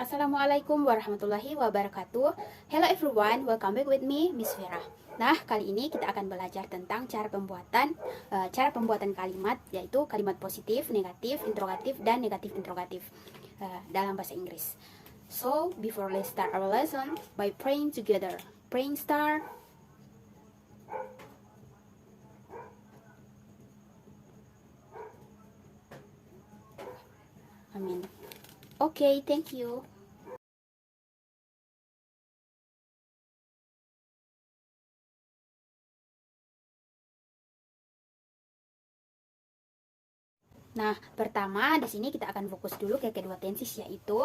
Assalamualaikum warahmatullahi wabarakatuh. Hello everyone, welcome back with me, Miss Vera. Nah, kali ini kita akan belajar tentang cara pembuatan kalimat, yaitu kalimat positif, negatif, interrogatif, dan negatif interrogatif dalam bahasa Inggris. So, before let's start our lesson by praying together. Praying start. Amin. Okay, thank you. Nah, pertama di sini kita akan fokus dulu ke kedua tenses, yaitu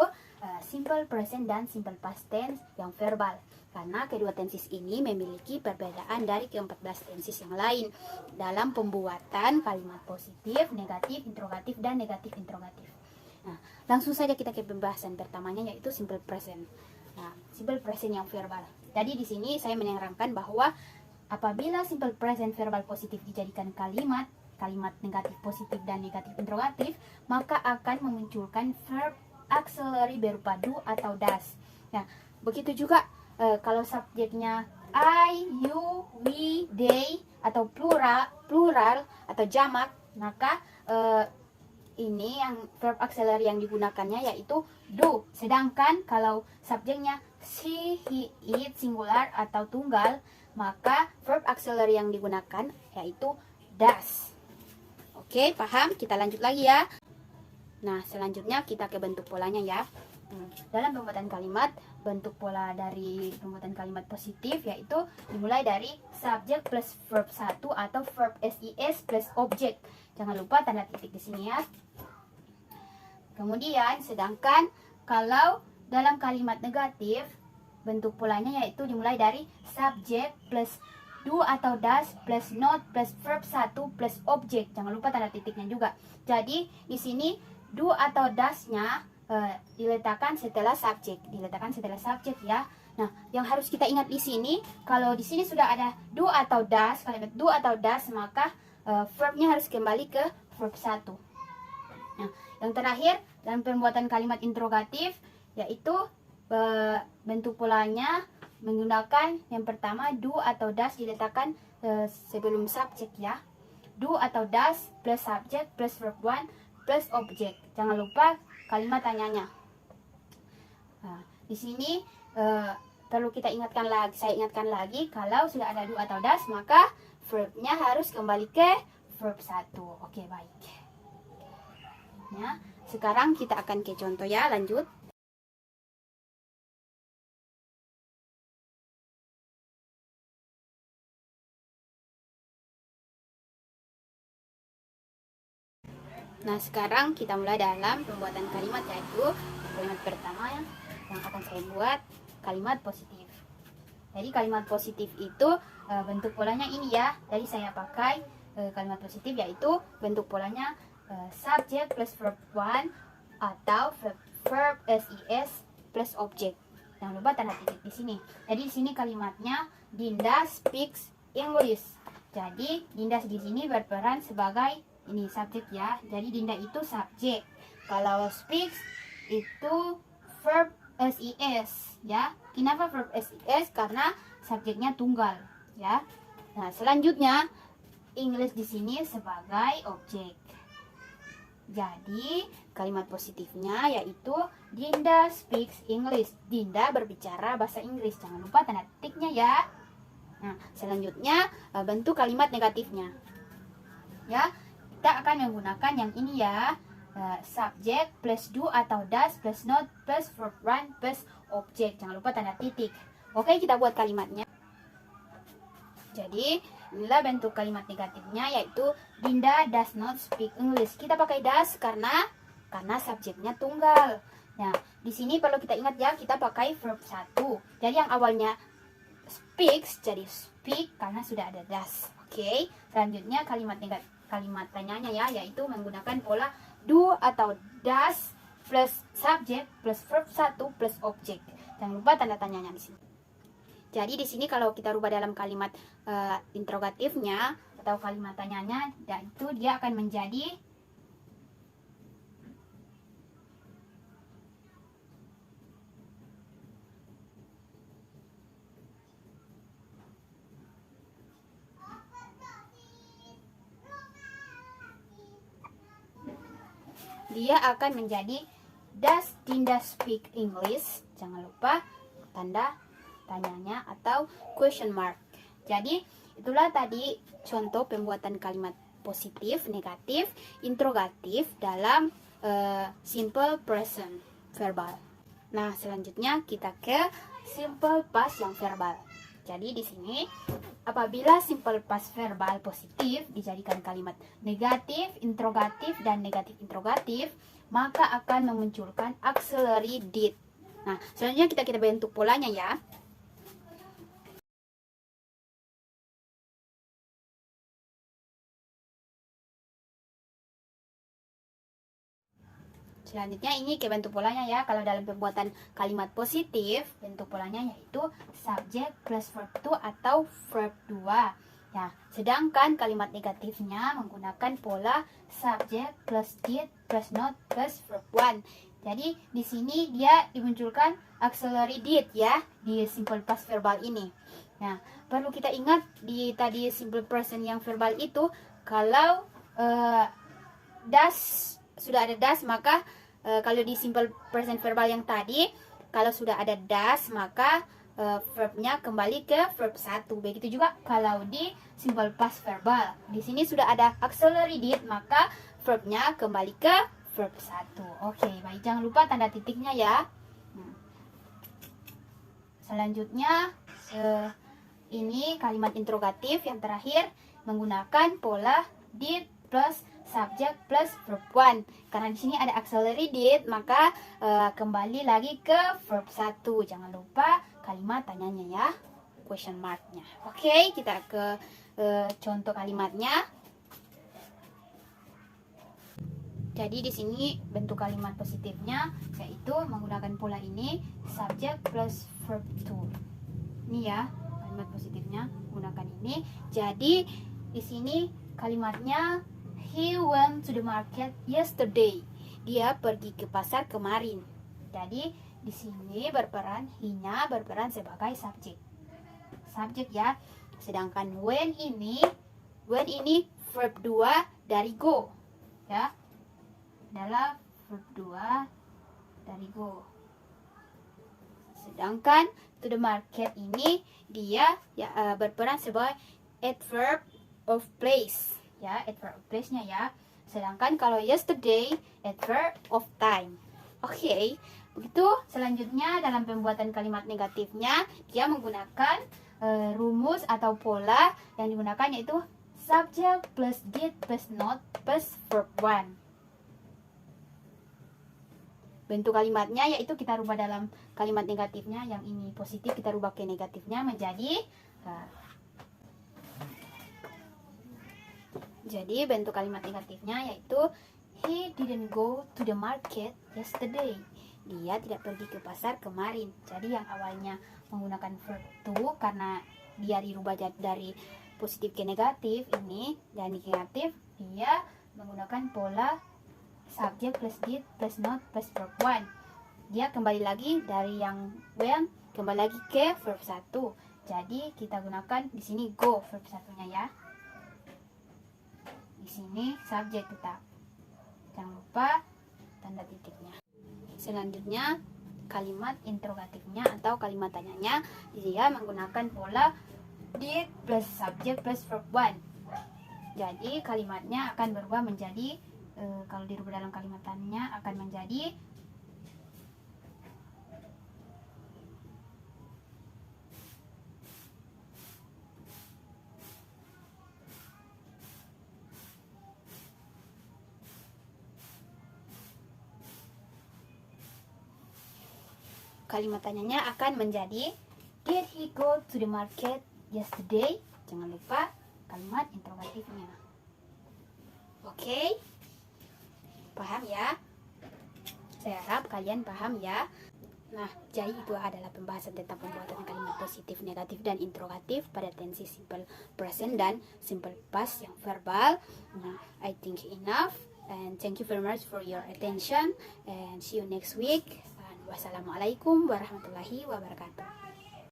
simple present dan simple past tense yang verbal. Karena kedua tenses ini memiliki perbedaan dari ke-14 tenses yang lain dalam pembuatan kalimat positif, negatif, interrogatif, dan negatif interrogatif. Nah, langsung saja kita ke pembahasan pertamanya, yaitu simple present. Nah, simple present yang verbal. Jadi di sini saya menerangkan bahwa apabila simple present verbal positif dijadikan kalimat negatif positif dan negatif interrogatif, maka akan memunculkan verb auxiliary berupa do atau does. Nah, begitu juga kalau subjeknya I, you, we, they atau plural atau jamak, maka ini yang verb auxiliary yang digunakannya yaitu do. Sedangkan kalau subjeknya she, he, it singular atau tunggal, maka verb auxiliary yang digunakan yaitu does. Oke, paham? Kita lanjut lagi ya. Nah, selanjutnya kita ke bentuk polanya ya. Dalam pembuatan kalimat, bentuk pola dari pembuatan kalimat positif yaitu dimulai dari subjek plus verb 1 atau verb SIS plus objek. Jangan lupa tanda titik di sini ya. Kemudian, sedangkan kalau dalam kalimat negatif, bentuk polanya yaitu dimulai dari subjek plus do atau does plus not plus verb 1 plus objek. Jangan lupa tanda titiknya juga. Jadi di sini do atau does-nya diletakkan setelah subjek, ya. Nah, yang harus kita ingat di sini, kalau di sini sudah ada do atau does, kalimat do atau does, maka verbnya harus kembali ke verb 1. Nah, yang terakhir dalam pembuatan kalimat interrogatif yaitu bentuk polanya menggunakan yang pertama do atau does diletakkan sebelum subjek ya. Do atau does plus subjek plus verb 1 plus objek. Jangan lupa kalimat tanyanya. Nah, di sini perlu kita ingatkan lagi, saya ingatkan lagi, kalau sudah ada do atau does maka verbnya harus kembali ke verb 1. Oke, baik. Ya, sekarang kita akan ke contoh ya, lanjut. Nah, sekarang kita mulai dalam pembuatan kalimat, yaitu kalimat pertama yang akan saya buat kalimat positif. Jadi kalimat positif itu bentuk polanya ini ya. Jadi saya pakai kalimat positif yaitu bentuk polanya subject plus verb 1 atau verb SIS plus objek. Jangan lupa tanda titik di sini. Jadi di sini kalimatnya Dinda speaks English. Jadi Dinda di sini berperan sebagai ini subjek ya. Jadi Dinda itu subjek. Kalau speaks itu verb SIS ya. Kenapa verb SIS? Karena subjeknya tunggal ya. Nah, selanjutnya English di sini sebagai objek. Jadi kalimat positifnya yaitu Dinda speaks English. Dinda berbicara bahasa Inggris. Jangan lupa tanda titiknya ya. Nah, selanjutnya bentuk kalimat negatifnya. Ya, kita akan menggunakan yang ini ya. Subjek plus do atau does plus not plus verb 1 plus objek. Jangan lupa tanda titik. Oke, kita buat kalimatnya. Jadi, inilah bentuk kalimat negatifnya yaitu Dinda does not speak English. Kita pakai does karena subjeknya tunggal. Nah, di sini perlu kita ingat ya, kita pakai verb 1. Jadi yang awalnya speaks jadi speak karena sudah ada does. Oke, selanjutnya kalimat tanyanya ya, yaitu menggunakan pola do atau does plus subject plus verb 1 plus objek. Jangan lupa tanda tanyanya di sini. Jadi di sini kalau kita rubah dalam kalimat interrogatifnya atau kalimat tanyanya, yaitu dia akan menjadi dia akan menjadi Does Dinda speak English? Jangan lupa tanda tanyanya atau question mark. Jadi itulah tadi contoh pembuatan kalimat positif, negatif, interrogatif dalam simple present verbal. Nah, selanjutnya kita ke simple past yang verbal. Jadi di sini apabila simple past verbal positif dijadikan kalimat negatif, interrogatif, dan negatif interrogatif, maka akan memunculkan auxiliary did. Nah, selanjutnya kita bentuk polanya ya. Selanjutnya ini ke bentuk polanya ya. Kalau dalam pembuatan kalimat positif, bentuk polanya yaitu subject plus verb to atau verb 2. Ya, sedangkan kalimat negatifnya menggunakan pola subject plus did plus not plus verb 1. Jadi di sini dia dimunculkan auxiliary did ya di simple past verbal ini. Nah, perlu kita ingat di tadi simple present yang verbal itu kalau does sudah ada das, maka kalau di simple present verbal yang tadi, kalau sudah ada das, maka verbnya kembali ke verb 1. Begitu juga kalau di simple past verbal. Di sini sudah ada auxiliary did, maka verbnya kembali ke verb 1. Oke, baik, jangan lupa tanda titiknya ya. Selanjutnya ini kalimat interrogatif yang terakhir menggunakan pola did plus subject plus verb 1. Karena di sini ada auxiliary did, maka kembali lagi ke verb 1. Jangan lupa kalimat tanyanya ya, question marknya. Oke, kita ke contoh kalimatnya. Jadi di sini bentuk kalimat positifnya yaitu menggunakan pola ini subject plus verb 2. Ini ya, kalimat positifnya menggunakan ini. Jadi di sini kalimatnya he went to the market yesterday. Dia pergi ke pasar kemarin. Jadi di sini he-nya berperan sebagai subjek. Subjek ya. Sedangkan when ini verb 2 dari go. Ya. Adalah verb 2 dari go. Sedangkan to the market ini dia ya, berperan sebagai adverb of place. Ya, adverb of place-nya ya. Sedangkan kalau yesterday, adverb of time. Oke, begitu. Selanjutnya dalam pembuatan kalimat negatifnya, dia menggunakan rumus atau pola yang digunakan yaitu subject plus did plus not plus verb 1. Bentuk kalimatnya yaitu kita rubah dalam kalimat negatifnya, yang ini positif kita rubah ke negatifnya menjadi jadi bentuk kalimat negatifnya yaitu he didn't go to the market yesterday. Dia tidak pergi ke pasar kemarin. Jadi yang awalnya menggunakan verb to karena dia dirubah dari positif ke negatif ini, dan negatif dia menggunakan pola subject plus did plus not plus verb 1. Dia kembali lagi dari yang when kembali lagi ke verb 1. Jadi kita gunakan di sini go verb 1-nya ya. Di sini subjek tetap. Jangan lupa tanda titiknya. Selanjutnya kalimat interrogatifnya atau kalimat tanyanya, dia menggunakan pola did plus subject plus verb 1. Jadi kalimatnya akan berubah menjadi kalau dirubah dalam kalimat tanya akan menjadi kalimat tanyanya akan menjadi did he go to the market yesterday? Jangan lupa kalimat interrogatifnya. Oke, paham ya? Saya harap kalian paham ya. Nah, jadi itu adalah pembahasan tentang pembuatan kalimat positif, negatif, dan interrogatif pada tensi simple present dan simple past yang verbal. Nah, I think enough, and thank you very much for your attention, and see you next week. Wassalamualaikum warahmatullahi wabarakatuh.